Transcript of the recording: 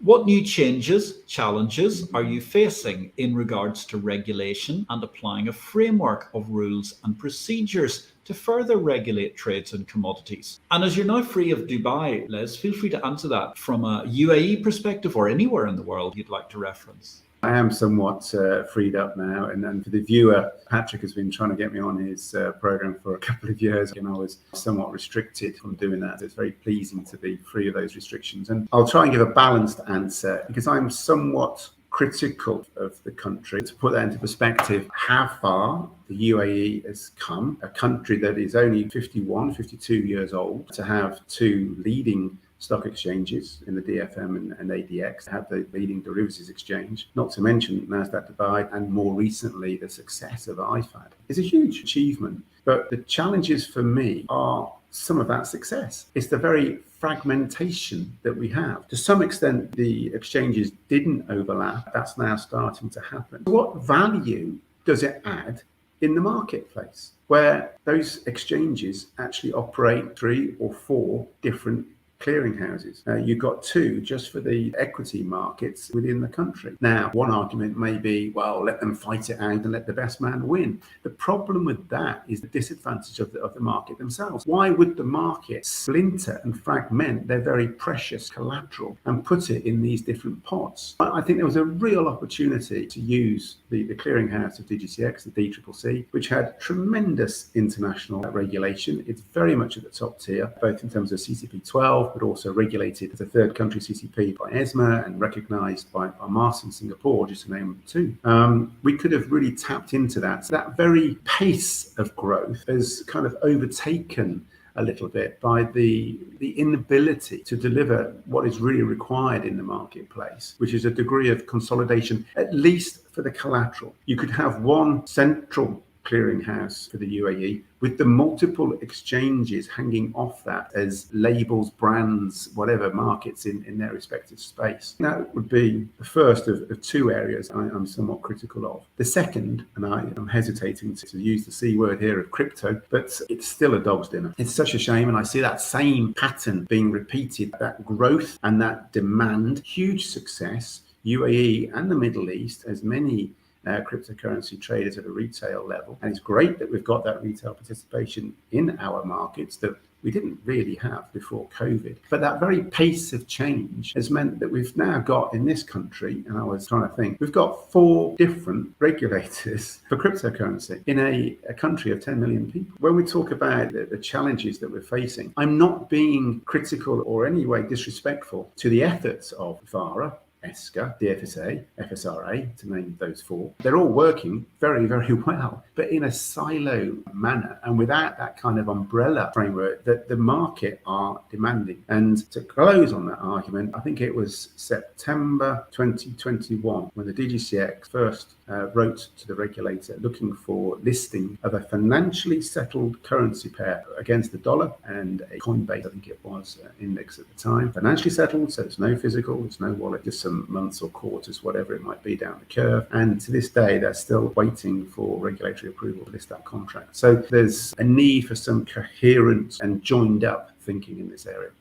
What new changes, challenges are you facing in regards to regulation and applying a framework of rules and procedures to further regulate trades in commodities? And as you're now free of Dubai, Les, feel free to answer that from a UAE perspective or anywhere in the world you'd like to reference. I am somewhat freed up now, and then for the viewer, Patrick has been trying to get me on his program for a couple of years, and I was somewhat restricted from doing that. It's very pleasing to be free of those restrictions, and I'll try and give a balanced answer because I'm somewhat critical of the country. To put that into perspective, how far the UAE has come, a country that is only 51, 52 years old, to have two leading stock exchanges in the DFM and ADX, have the leading derivatives exchange, not to mention Nasdaq Dubai, and more recently the success of IPO-VID. It's a huge achievement, but the challenges for me are some of that success. It's the very fragmentation that we have. To some extent, the exchanges didn't overlap. That's now starting to happen. What value does it add in the marketplace where those exchanges actually operate 3 or 4 different clearinghouses? You've got 2 just for the equity markets within the country. Now, one argument may be, well, let them fight it out and let the best man win. The problem with that is the disadvantage of the market themselves. Why would the market splinter and fragment their very precious collateral and put it in these different pots? I think there was a real opportunity to use the clearinghouse of DGCX, the DCCC, which had tremendous international regulation. It's very much at the top tier, both in terms of CCP 12, but also regulated as a third country CCP by ESMA and recognized by Mars in Singapore, just to name 2. We could have really tapped into that. So that very pace of growth is kind of overtaken a little bit by the inability to deliver what is really required in the marketplace, which is a degree of consolidation, at least for the collateral. You could have one central clearinghouse for the UAE with the multiple exchanges hanging off that as labels, brands, whatever markets in their respective space. That would be the first of 2 areas I'm somewhat critical of. The second, and I'm hesitating to use the C word here of crypto, but it's still a dog's dinner. It's such a shame, and I see that same pattern being repeated, that growth and that demand, huge success, UAE and the Middle East, as many cryptocurrency traders at a retail level. And it's great that we've got that retail participation in our markets that we didn't really have before COVID. But that very pace of change has meant that we've now got in this country, and I was trying to think, we've got 4 different regulators for cryptocurrency in a country of 10 million people. When we talk about the challenges that we're facing, I'm not being critical or any way disrespectful to the efforts of FARA, ESCA, DFSA, FSRA, to name those 4. They're all working very, very well, but in a silo manner and without that kind of umbrella framework that the market are demanding. And to close on that argument, I think it was September 2021 when the DGCX first wrote to the regulator looking for listing of a financially settled currency pair against the dollar and a Coinbase, I think it was, index at the time. Financially settled, so it's no physical, it's no wallet, just some months or quarters, whatever it might be down the curve. And to this day, they're still waiting for regulatory approval to list that contract. So there's a need for some coherent and joined up thinking in this area.